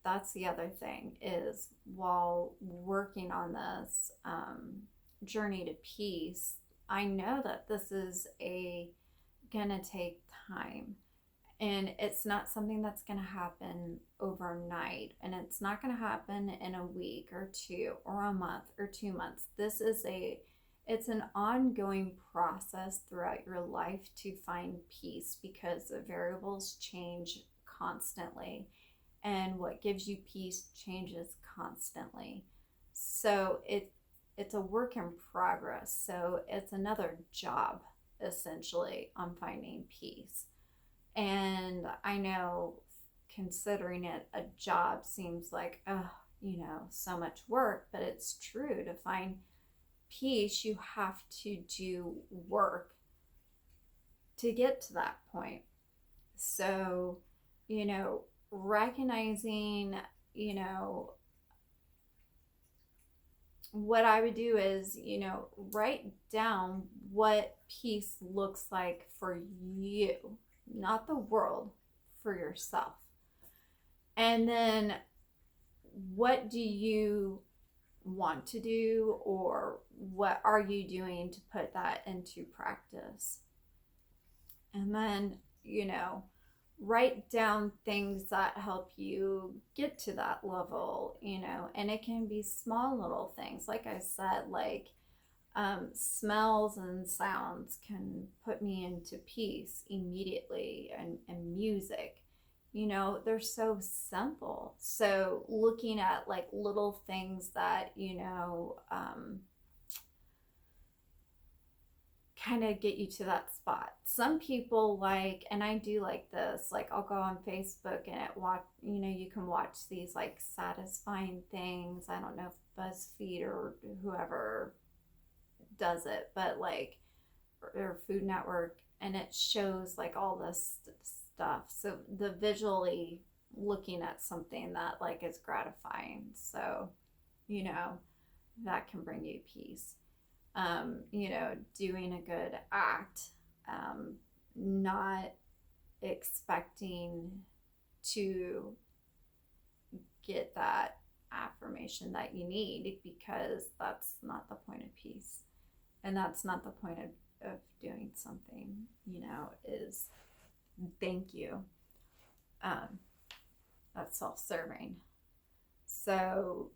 That's the other thing is while working on this journey to peace, I know that this is gonna take time, and it's not something that's gonna happen overnight, and it's not gonna happen in a week or two or a month or 2 months. It's an ongoing process throughout your life to find peace because the variables change constantly, and what gives you peace changes constantly. So it's a work in progress. So it's another job essentially on finding peace. And I know considering it a job seems like, oh, so much work, but it's true. To find peace, you have to do work to get to that point. So, recognizing, what I would do is, write down what peace looks like for you, not the world, for yourself. And then what do you want to do, or what are you doing to put that into practice? And then, write down things that help you get to that level, and it can be small little things. Like I said, like smells and sounds can put me into peace immediately, and music. They're so simple. So looking at like little things that, kind of get you to that spot. Some people like, and I do like this, like I'll go on Facebook and you can watch these like satisfying things. I don't know if BuzzFeed or whoever does it, but like, or Food Network, and it shows like all this stuff. So the visually looking at something that like is gratifying. So, that can bring you peace. Doing a good act, not expecting to get that affirmation that you need, because that's not the point of peace. And that's not the point of doing something, is thank you. That's self-serving. So,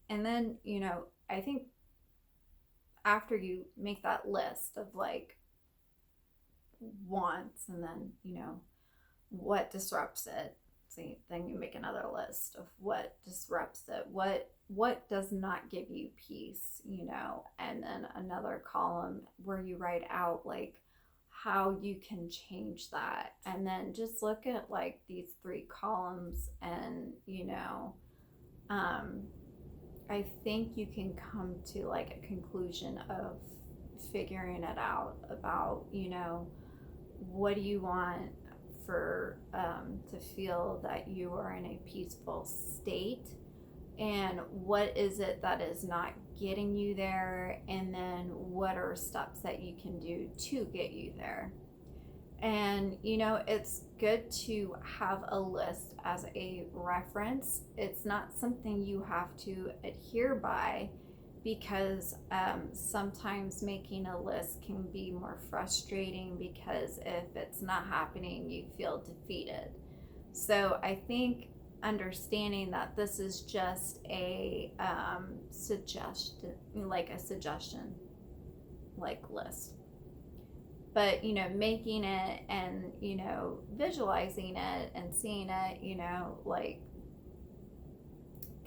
and then, I think after you make that list of like wants, and then, what disrupts it, see, then you make another list of what disrupts it, what does not give you peace, and then another column where you write out like how you can change that. And then just look at like these 3 columns, and I think you can come to like a conclusion of figuring it out about, what do you want for to feel that you are in a peaceful state, and what is it that is not getting you there, and then what are steps that you can do to get you there. And it's good to have a list as a reference. It's not something you have to adhere by, because sometimes making a list can be more frustrating, because if it's not happening, you feel defeated. So I think understanding that this is just a suggestion, like list, but making it and visualizing it and seeing it, like,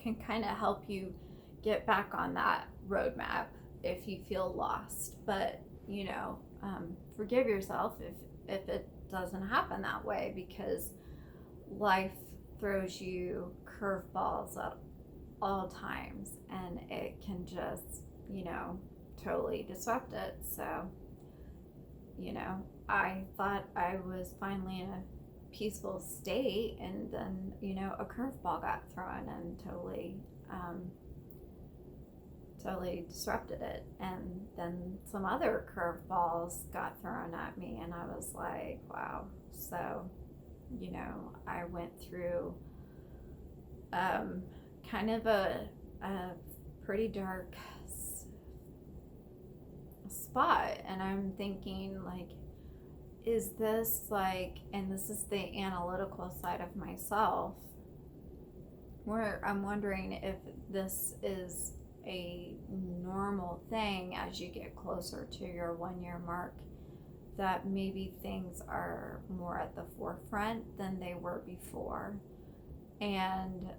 can kind of help you get back on that roadmap if you feel lost. But forgive yourself if it doesn't happen that way, because life throws you curveballs at all times, and it can just totally disrupt it. So I thought I was finally in a peaceful state, and then a curveball got thrown and totally disrupted it. And then some other curveballs got thrown at me, and I was like, wow. So I went through kind of a pretty dark spot, and I'm thinking, like, is this like, and this is the analytical side of myself, where I'm wondering if this is a normal thing as you get closer to your 1 year mark, that maybe things are more at the forefront than they were before. And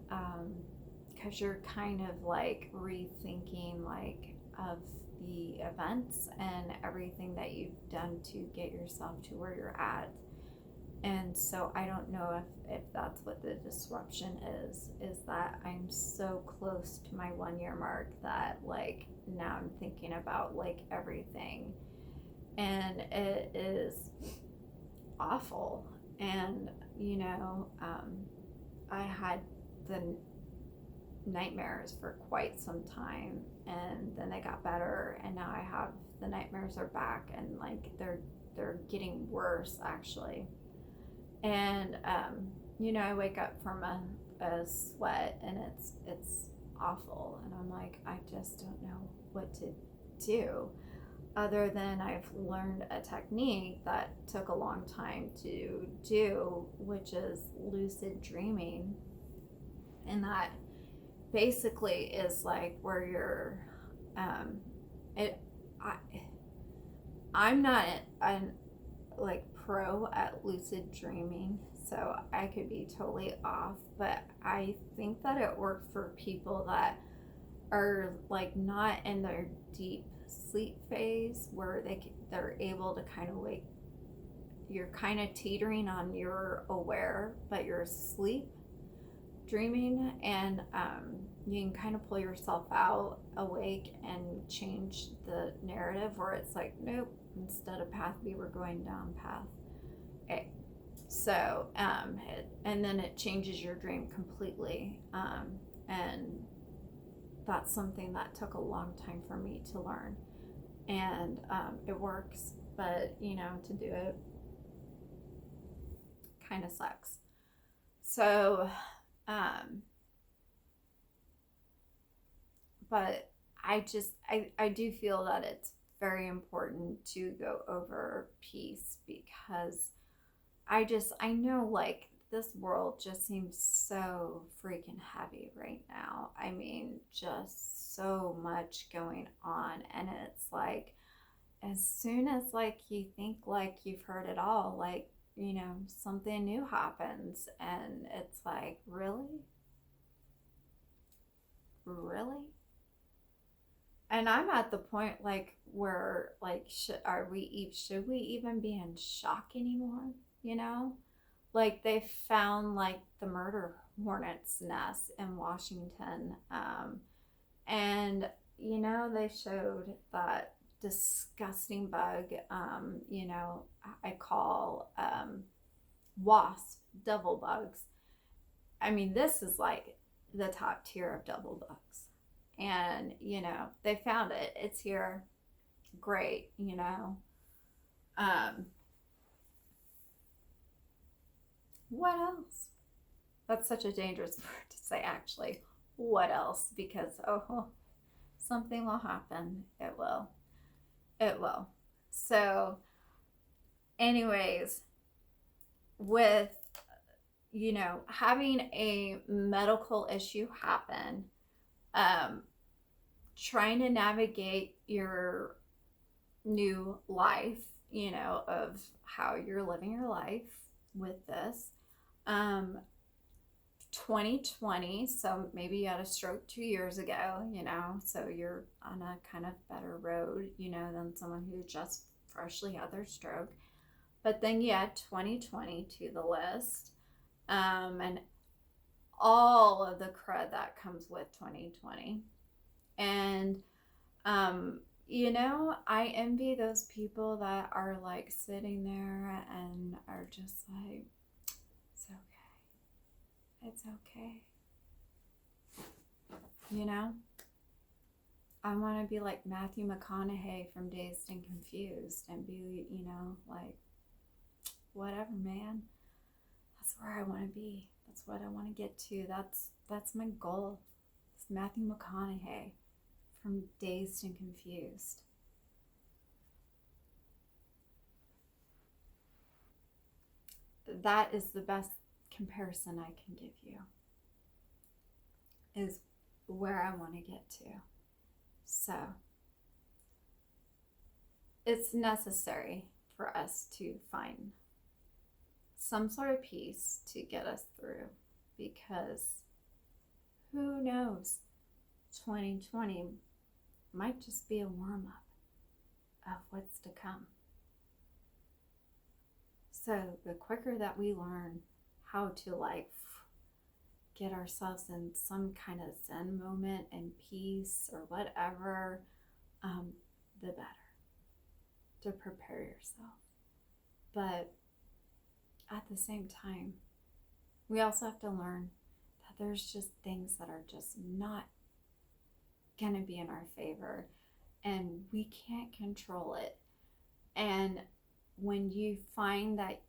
because you're kind of like rethinking, like, of the events and everything that you've done to get yourself to where you're at. And so I don't know if that's what the disruption is that I'm so close to my 1 year mark that, like, now I'm thinking about, like, everything, and it is awful. And I had the nightmares for quite some time, and then they got better, and now I have the nightmares are back, and, like, they're getting worse, actually. And I wake up from a sweat, and it's awful, and I'm like, I just don't know what to do, other than I've learned a technique that took a long time to do, which is lucid dreaming. And that basically is like where you're it I I'm not an like pro at lucid dreaming, so I could be totally off, but I think that it works for people that are, like, not in their deep sleep phase, where they're able to kind of, like, you're kind of teetering on, you're aware but you're asleep dreaming, and you can kind of pull yourself out awake and change the narrative, where it's like, nope, instead of path B, we're going down path A. So and then it changes your dream completely, and that's something that took a long time for me to learn, and it works, but to do it kind of sucks. So but I do feel that it's very important to go over peace, because I know, like, this world just seems so freaking heavy right now. I mean, just so much going on, and it's like, as soon as, like, you think like you've heard it all, like, something new happens, and it's like, really? Really? And I'm at the point, like, where, like, should we even be in shock anymore? Like, they found, like, the murder hornet's nest in Washington, and they showed that disgusting bug, I call wasp devil bugs. I mean, this is like the top tier of devil bugs, and they found it, it's here, great. um what else? That's such a dangerous word to say, actually. What else? Because something will happen. It will. So anyways, with having a medical issue happen, trying to navigate your new life, of how you're living your life with this, 2020, so maybe you had a stroke 2 years ago, so you're on a kind of better road, than someone who just freshly had their stroke. But then you add 2020 to the list, and all of the crud that comes with 2020. And I envy those people that are, like, sitting there and are just like, it's okay, it's okay. I want to be like Matthew McConaughey from Dazed and Confused, and be, like, whatever, man, That's where I want to be. That's what I want to get to. That's my goal. It's Matthew McConaughey from Dazed and Confused. That is the best comparison I can give you, is where I want to get to. So it's necessary for us to find some sort of peace to get us through, because who knows, 2020 might just be a warm-up of what's to come. So the quicker that we learn how to get ourselves in some kind of Zen moment and peace or whatever, the better, to prepare yourself. But at the same time, we also have to learn that there's just things that are just not gonna be in our favor, and we can't control it. And when you find that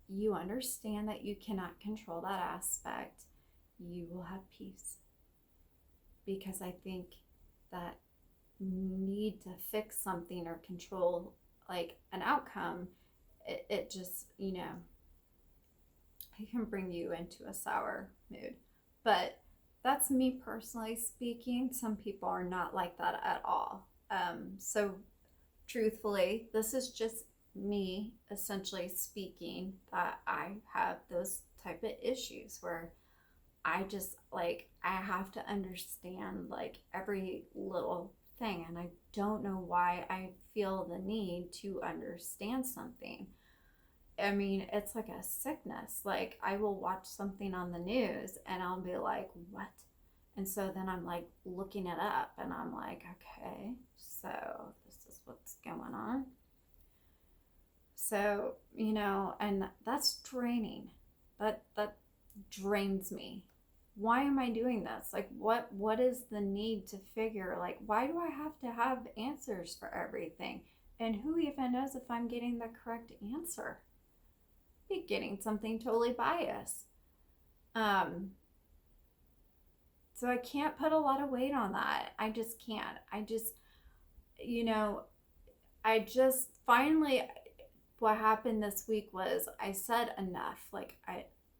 you understand that you cannot control that aspect, you will have peace. Because I think that need to fix something or control an outcome, it just, it can bring you into a sour mood. But that's me personally speaking. Some people are not like that at all. So truthfully, this is just me essentially speaking, that I have those type of issues where I just I have to understand every little thing, and I don't know why I feel the need to understand something. I mean, it's like a sickness. I will watch something on the news and I'll be like, what? And so then I'm looking it up and I'm like, okay, so this is what's going on. So, and that's draining. That drains me. Why am I doing this? What is the need to figure? Why do I have to have answers for everything? And who even knows if I'm getting the correct answer? Be getting something totally biased. So I can't put a lot of weight on that. I just can't. I just finally, what happened this week was I said enough.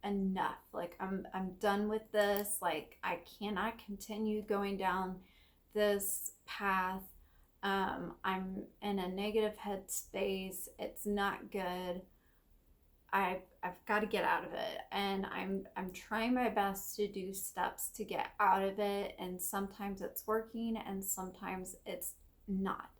Enough. I'm done with this. I cannot continue going down this path. I'm in a negative headspace. It's not good. I've got to get out of it, and I'm trying my best to do steps to get out of it, and sometimes it's working and sometimes it's not.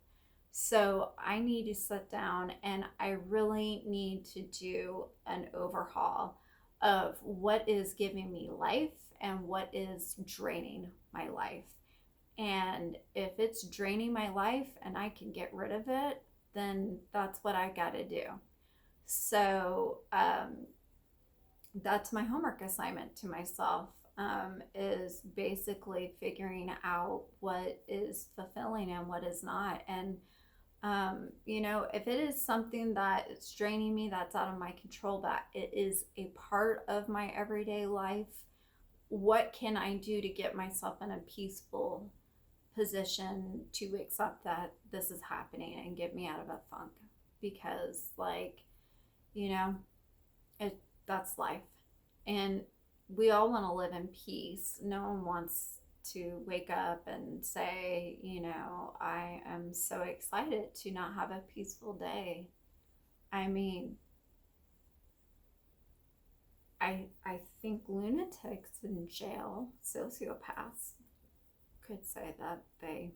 So I need to sit down and I really need to do an overhaul of what is giving me life and what is draining my life. And if it's draining my life and I can get rid of it, then that's what I got to do. So that's my homework assignment to myself, is basically figuring out what is fulfilling and what is not. And if it is something that is draining me, that's out of my control, but it is a part of my everyday life, what can I do to get myself in a peaceful position to accept that this is happening and get me out of a funk? Because that's life, and we all want to live in peace. No one wants to wake up and say, I am so excited to not have a peaceful day. I mean, I think lunatics in jail, sociopaths, could say that they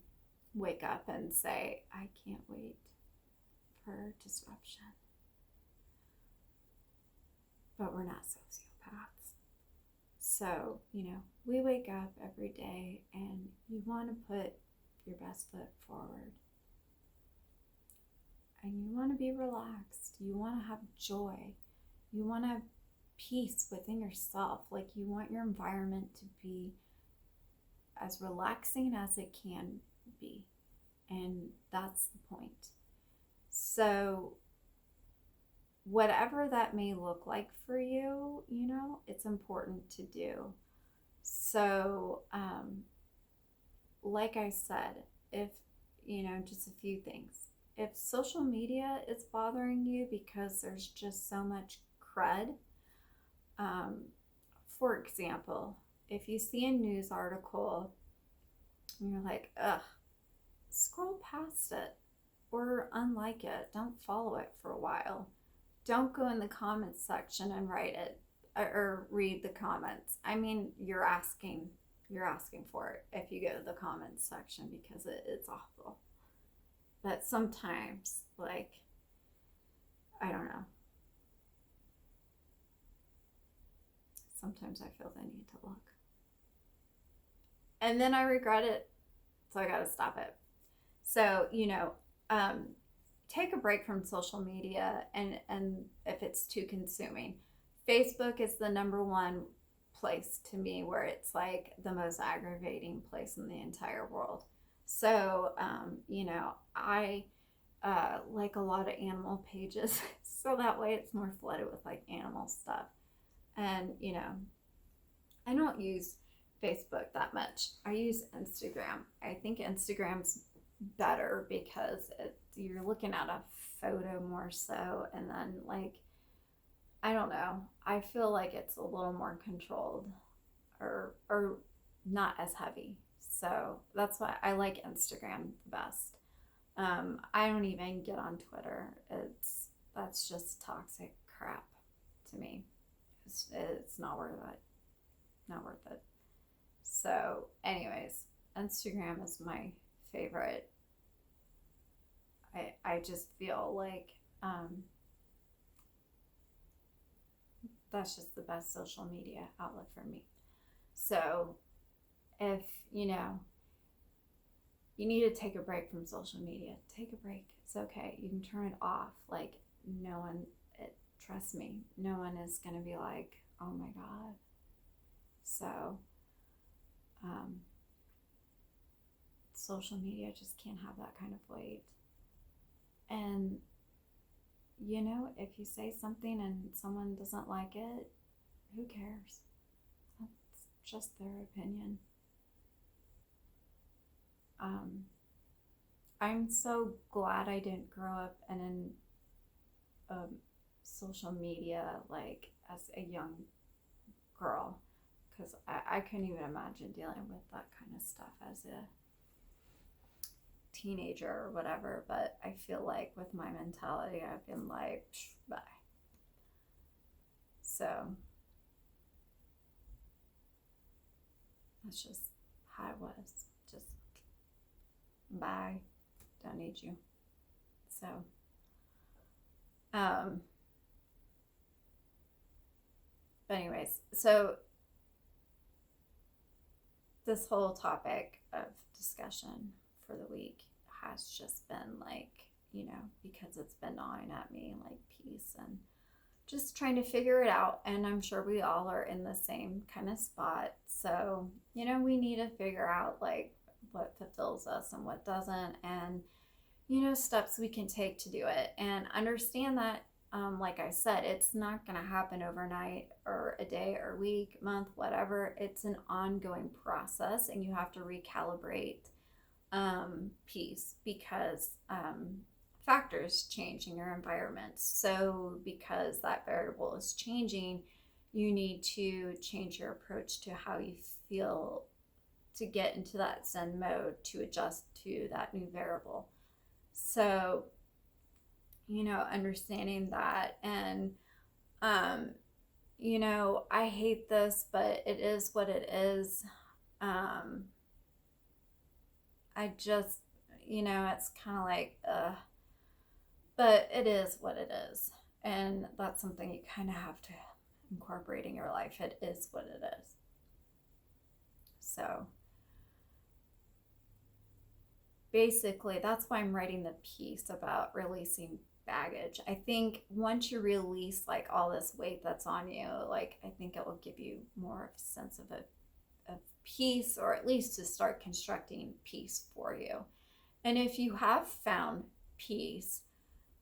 wake up and say, I can't wait for disruption. But we're not sociopaths. So, we wake up every day and you want to put your best foot forward. And you want to be relaxed. You want to have joy. You want to have peace within yourself. You want your environment to be as relaxing as it can be. And that's the point. So whatever that may look like for you, you know, it's important to do. So, like I said, if, you know, just a few things. If social media is bothering you because there's just so much crud, um, for example, if you see a news article and you're like, ugh, scroll past it or unlike it. Don't follow it for a while. Don't go in the comments section and write it or read the comments. I mean, you're asking for it if you go to the comments section because it's awful. But sometimes, like, I don't know. Sometimes I feel the need to look. And then I regret it, so I gotta stop it. So, you know, take a break from social media, and if it's too consuming. Facebook is the number one place to me where it's like the most aggravating place in the entire world. So, you know, I like a lot of animal pages, so that way it's more flooded with like animal stuff. And, you know, I don't use Facebook that much. I use Instagram. I think Instagram's better because you're looking at a photo more so, and then like, I don't know, I feel like it's a little more controlled or not as heavy. So that's why I like Instagram the best. I don't even get on Twitter. That's just toxic crap to me. It's not worth it. Not worth it. So, anyways, Instagram is my favorite. I just feel like that's just the best social media outlet for me. So, if you know you need to take a break from social media, take a break. It's okay. You can turn it off. Like, no one, trust me, no one is going to be like, oh my God. So, social media just can't have that kind of weight. And, you know, if you say something and someone doesn't like it, who cares? That's just their opinion. I'm so glad I didn't grow up in social media like as a young girl, because I couldn't even imagine dealing with that kind of stuff as a teenager or whatever. But I feel like with my mentality, I've been like, bye. So that's just how it was. Just bye. Don't need you. So, but anyways, so this whole topic of discussion for the week has just been like, you know, because it's been gnawing at me, like peace and just trying to figure it out. And I'm sure we all are in the same kind of spot. So, you know, we need to figure out like what fulfills us and what doesn't, and, you know, steps we can take to do it, and understand that, like I said, it's not going to happen overnight or a day or week, month, whatever. It's an ongoing process, and you have to recalibrate peace because factors change in your environment. So because that variable is changing, you need to change your approach to how you feel to get into that Zen mode to adjust to that new variable. So, you know, understanding that, and you know, I hate this, but it is what it is. I just, you know, it's kind of like, but it is what it is. And that's something you kind of have to incorporate in your life. It is what it is. So basically, that's why I'm writing the piece about releasing baggage. I think once you release like all this weight that's on you, like I think it will give you more of a sense of peace, or at least to start constructing peace for you. And if you have found peace,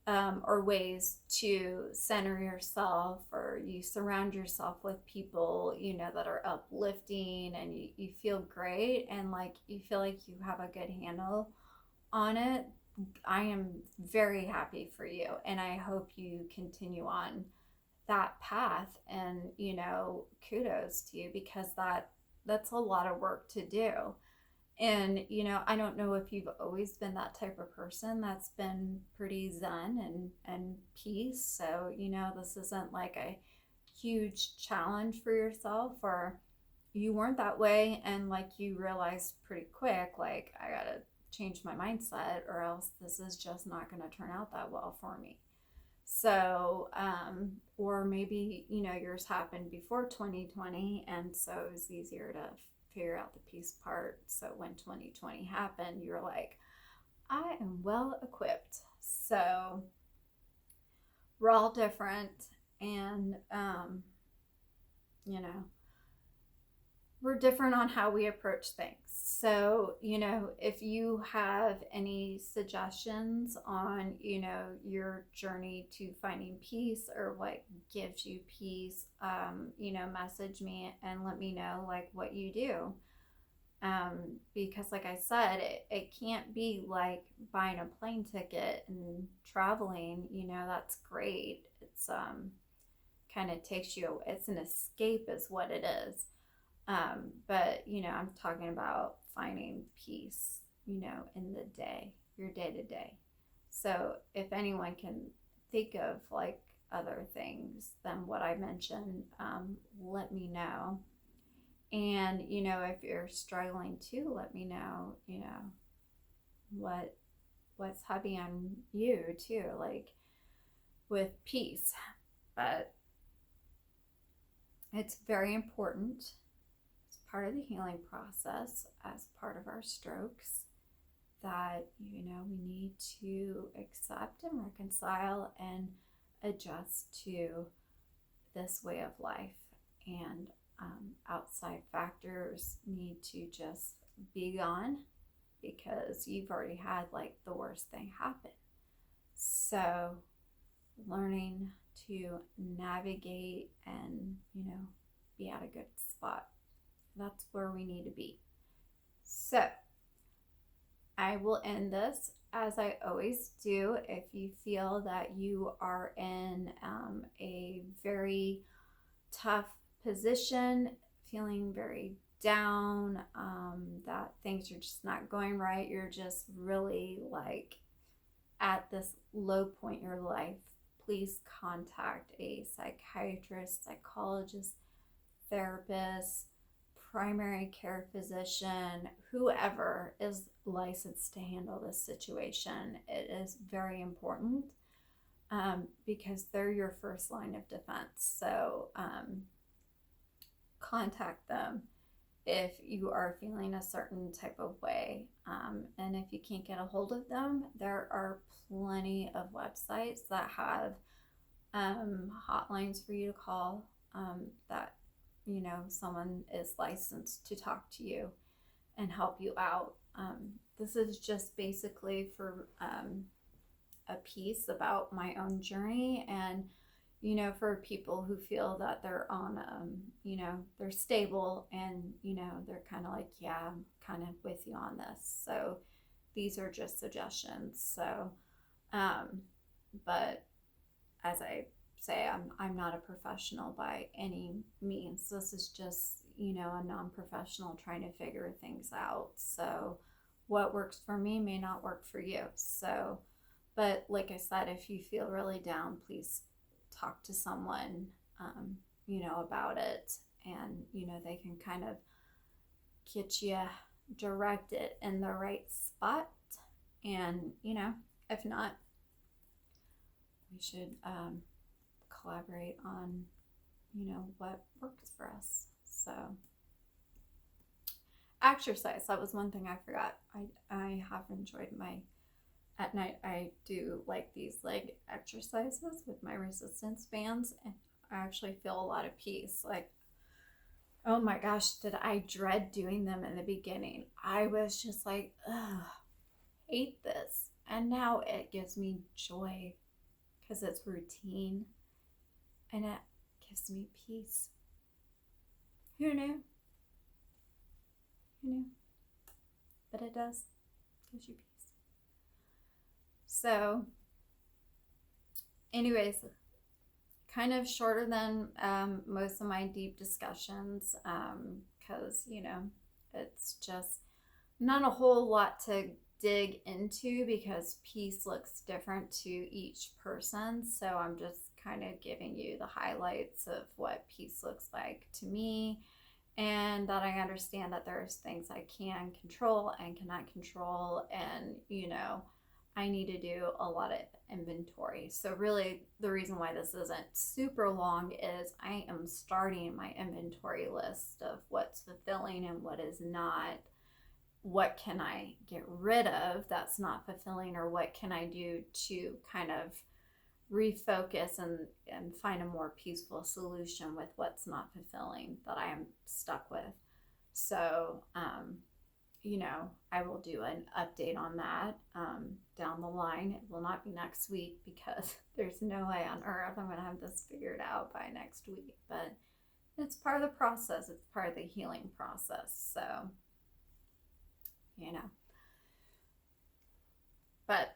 or ways to center yourself, or you surround yourself with people, that are uplifting, and you feel great, and like you feel like you have a good handle on it, I am very happy for you. And I hope you continue on that path. And, kudos to you, because that's a lot of work to do. And, I don't know if you've always been that type of person that's been pretty zen and peace. So, this isn't like a huge challenge for yourself, or you weren't that way and like you realized pretty quick, like, I gotta change my mindset or else this is just not going to turn out that well for me. So, or maybe, yours happened before 2020, and so it was easier to figure out the peace part. So when 2020 happened, you're like, I am well equipped. So we're all different, and, you know, we're different on how we approach things. So, if you have any suggestions on, your journey to finding peace, or what gives you peace, message me and let me know like what you do. Because like I said, it can't be like buying a plane ticket and traveling, that's great. It's kind of takes you, it's an escape is what it is. But I'm talking about finding peace, in the day, your day to day. So if anyone can think of like other things than what I mentioned, let me know. And, if you're struggling too, let me know, what's heavy on you too, like with peace. But it's very important, part of the healing process, as part of our strokes, that we need to accept and reconcile and adjust to this way of life. And outside factors need to just be gone, because you've already had like the worst thing happen. So learning to navigate and be at a good spot, that's where we need to be. So I will end this as I always do. If you feel that you are in a very tough position, feeling very down, that things are just not going right, you're just really like at this low point in your life, please contact a psychiatrist, psychologist, therapist, primary care physician, whoever is licensed to handle this situation. It is very important, because they're your first line of defense. So contact them if you are feeling a certain type of way. And if you can't get a hold of them, there are plenty of websites that have hotlines for you to call, that someone is licensed to talk to you and help you out. This is just basically for a piece about my own journey, and for people who feel that they're on they're stable, and they're kind of like, yeah, I'm kind of with you on this. So these are just suggestions. So but as I say, I'm not a professional by any means. This is just, a non-professional trying to figure things out. So what works for me may not work for you. So, but like I said, if you feel really down, please talk to someone, about it, and, they can kind of get you directed in the right spot. And, if not, we should, collaborate on what works for us. So exercise, that was one thing I forgot. I have enjoyed at night I do like these leg exercises with my resistance bands, and I actually feel a lot of peace. Like, oh my gosh, did I dread doing them in the beginning? I was just like, ugh, hate this, and now it gives me joy because it's routine and it gives me peace. Who knew? Who knew? But it does. Gives you peace. So, anyways, kind of shorter than most of my deep discussions, because, it's just not a whole lot to dig into because peace looks different to each person. So I'm just kind of giving you the highlights of what peace looks like to me, and that I understand that there's things I can control and cannot control, and I need to do a lot of inventory. So really the reason why this isn't super long is I am starting my inventory list of what's fulfilling and what is not. What can I get rid of that's not fulfilling, or what can I do to kind of refocus and find a more peaceful solution with what's not fulfilling that I am stuck with. So I will do an update on that down the line. It will not be next week because there's no way on earth I'm going to have this figured out by next week, but it's part of the process. It's part of the healing process. So but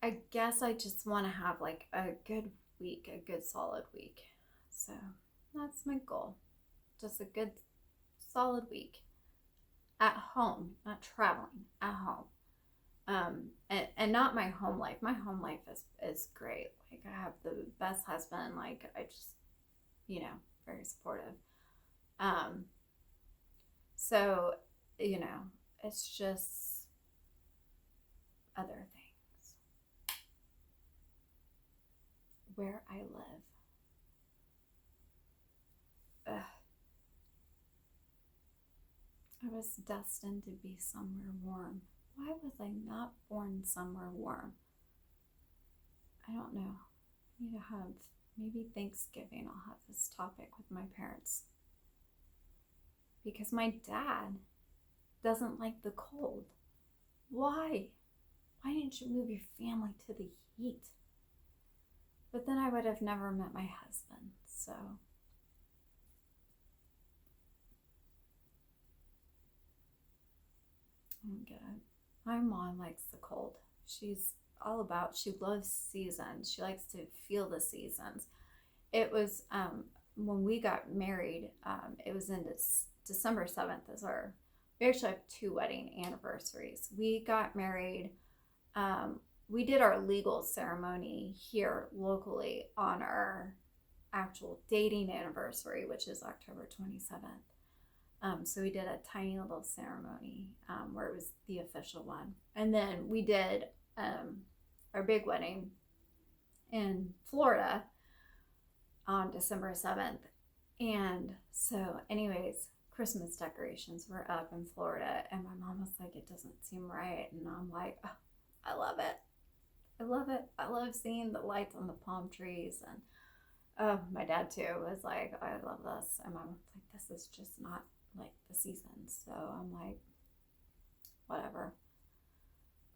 I guess I just want to have like a good week, a good solid week. So that's my goal. Just a good solid week at home, not traveling, at home. And not my home life. My home life is great. Like, I have the best husband. Like, I just, very supportive. So, it's just other things. Where I live. Ugh. I was destined to be somewhere warm. Why was I not born somewhere warm? I don't know. I need to have, maybe Thanksgiving, I'll have this topic with my parents. Because my dad doesn't like the cold. Why? Why didn't you move your family to the heat? But then I would have never met my husband, so. I don't get it. My mom likes the cold. She's all about, she loves seasons. She likes to feel the seasons. It was, when we got married, it was in December 7th we actually have 2 wedding anniversaries. We got married, we did our legal ceremony here locally on our actual dating anniversary, which is October 27th. So we did a tiny little ceremony where it was the official one. And then we did our big wedding in Florida on December 7th. And so anyways, Christmas decorations were up in Florida, and my mom was like, it doesn't seem right. And I'm like, oh, I love it. I love it. I love seeing the lights on the palm trees. And my dad too was like, oh, I love this. And my mom's like, this is just not like the season. So I'm like, whatever.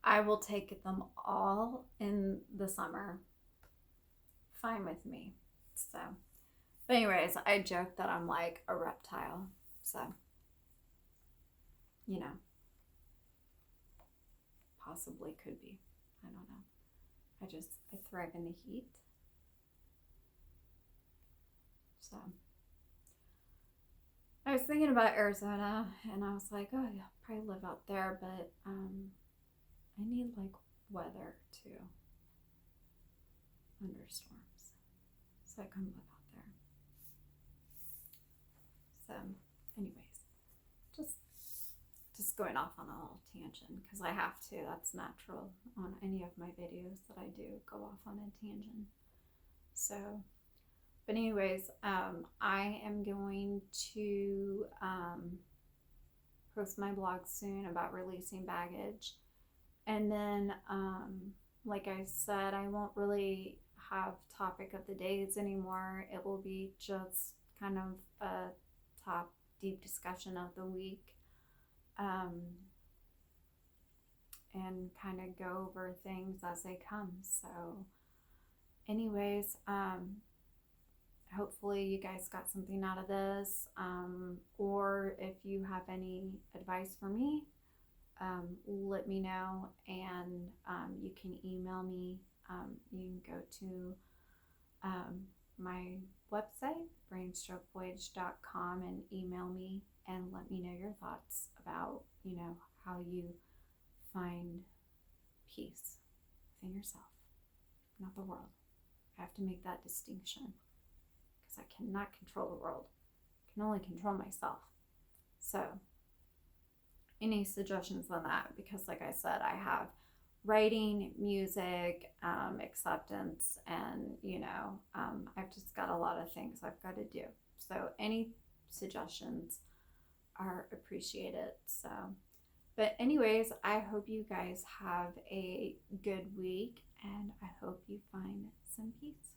I will take them all in the summer. Fine with me. So, but anyways, I joke that I'm like a reptile. So, possibly could be. I don't know. I thrive in the heat. So, I was thinking about Arizona, and I was like, oh, yeah, I'll probably live out there, but I need like weather too. Thunderstorms. So I couldn't live out there. So, anyways, just going off on a little tangent, because I have to. That's natural on any of my videos that I do, go off on a tangent. So, but anyways, I am going to post my blog soon about releasing baggage. And then, like I said, I won't really have topic of the days anymore. It will be just kind of a top deep discussion of the week. and kind of go over things as they come. So, anyways, hopefully you guys got something out of this. Or if you have any advice for me, let me know, and you can email me. You can go to my website, brainstrokevoyage.com, and email me and let me know your thoughts about, how you find peace within yourself, not the world. I have to make that distinction because I cannot control the world. I can only control myself. So, any suggestions on that? Because, like I said, I have writing, music, acceptance, and I've just got a lot of things I've got to do. So any suggestions are appreciated. So, but anyways, I hope you guys have a good week, and I hope you find some peace.